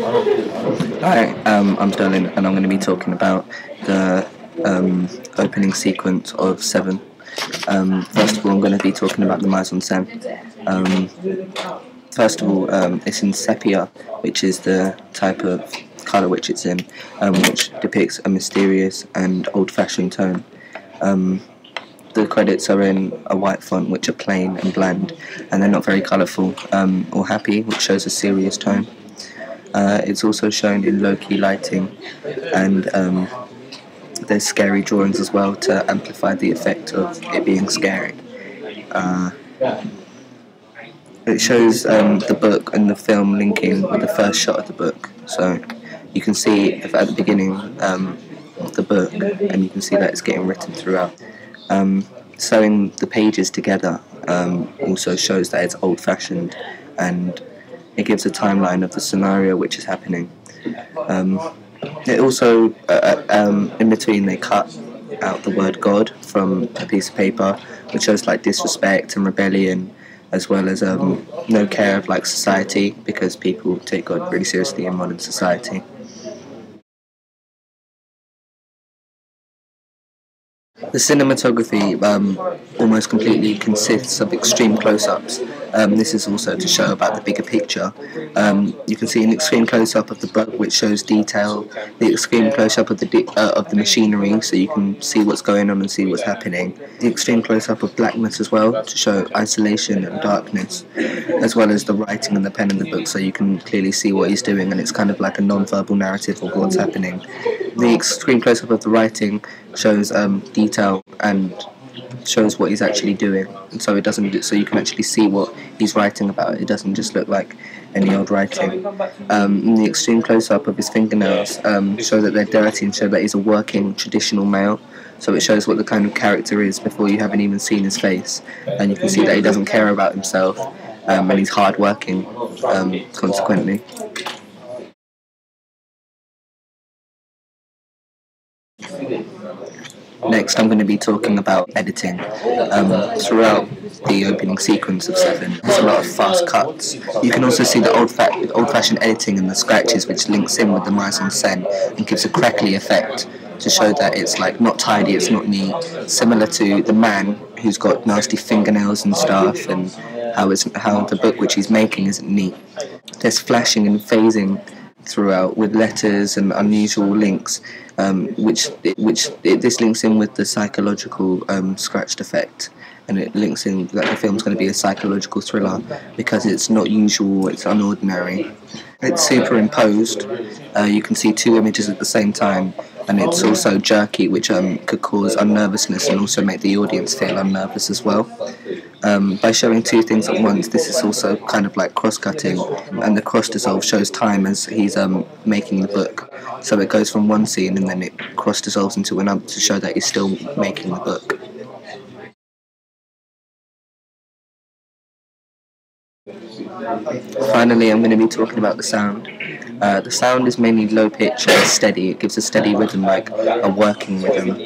Hi, I'm Sterling, and I'm going to be talking about the opening sequence of Seven. First of all, I'm going to be talking about the mise en scène. First of all, it's in sepia, which is the type of colour which it's in, which depicts a mysterious and old-fashioned tone. The credits are in a white font, which are plain and bland, and they're not very colourful or happy, which shows a serious tone. It's also shown in low-key lighting, and there's scary drawings as well to amplify the effect of it being scary. It shows the book and the film linking with the first shot of the book, so you can see at the beginning the book, and you can see that it's getting written throughout. Sewing the pages together also shows that it's old-fashioned, and it gives a timeline of the scenario which is happening. It also, in between, they cut out the word God from a piece of paper, which shows like disrespect and rebellion, as well as no care of like society, because people take God really seriously in modern society. The cinematography almost completely consists of extreme close-ups. This is also to show about the bigger picture. You can see an extreme close-up of the book, which shows detail. The extreme close-up of the machinery, so you can see what's going on and see what's happening. The extreme close-up of blackness as well, to show isolation and darkness, as well as the writing and the pen in the book, so you can clearly see what he's doing, and it's kind of like a non-verbal narrative of what's happening. The extreme close-up of the writing shows detail and shows what he's actually doing, and so you can actually see what he's writing about. It doesn't just look like any old writing. The extreme close-up of his fingernails show that they're dirty and show that he's a working traditional male, so it shows what the kind of character is before you haven't even seen his face, and you can see that he doesn't care about himself, and he's hard-working consequently. Next, I'm going to be talking about editing. Throughout the opening sequence of Seven, there's a lot of fast cuts. You can also see the old-fashioned editing and the scratches, which links in with the mise en scène and gives a crackly effect to show that it's like not tidy, it's not neat, similar to the man who's got nasty fingernails and stuff, and how the book which he's making isn't neat. There's flashing and phasing throughout with letters and unusual links, this links in with the psychological scratched effect, and it links in that the film's going to be a psychological thriller because it's not usual, it's unordinary. It's superimposed. You can see two images at the same time, and it's also jerky, which could cause unnervousness and also make the audience feel unnervous as well. By showing two things at once, this is also kind of like cross-cutting, and the cross-dissolve shows time as he's making the book. So it goes from one scene and then it cross-dissolves into another to show that he's still making the book. Finally, I'm going to be talking about the sound. The sound is mainly low-pitch and steady. It gives a steady rhythm, like a working rhythm.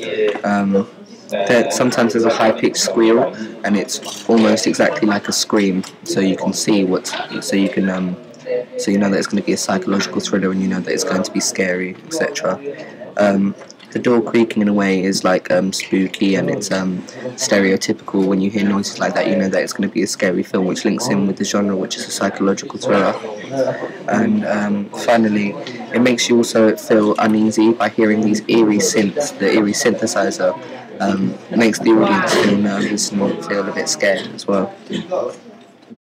Sometimes there's a high-pitched squeal, and it's almost exactly like a scream. So you can see so you know that it's going to be a psychological thriller, and you know that it's going to be scary, etc. The door creaking in a way is like spooky, and it's stereotypical. When you hear noises like that, you know that it's going to be a scary film, which links in with the genre, which is a psychological thriller. And finally, it makes you also feel uneasy by hearing these eerie synths. The eerie synthesizer makes the audience feel nervous and feel a bit scared as well.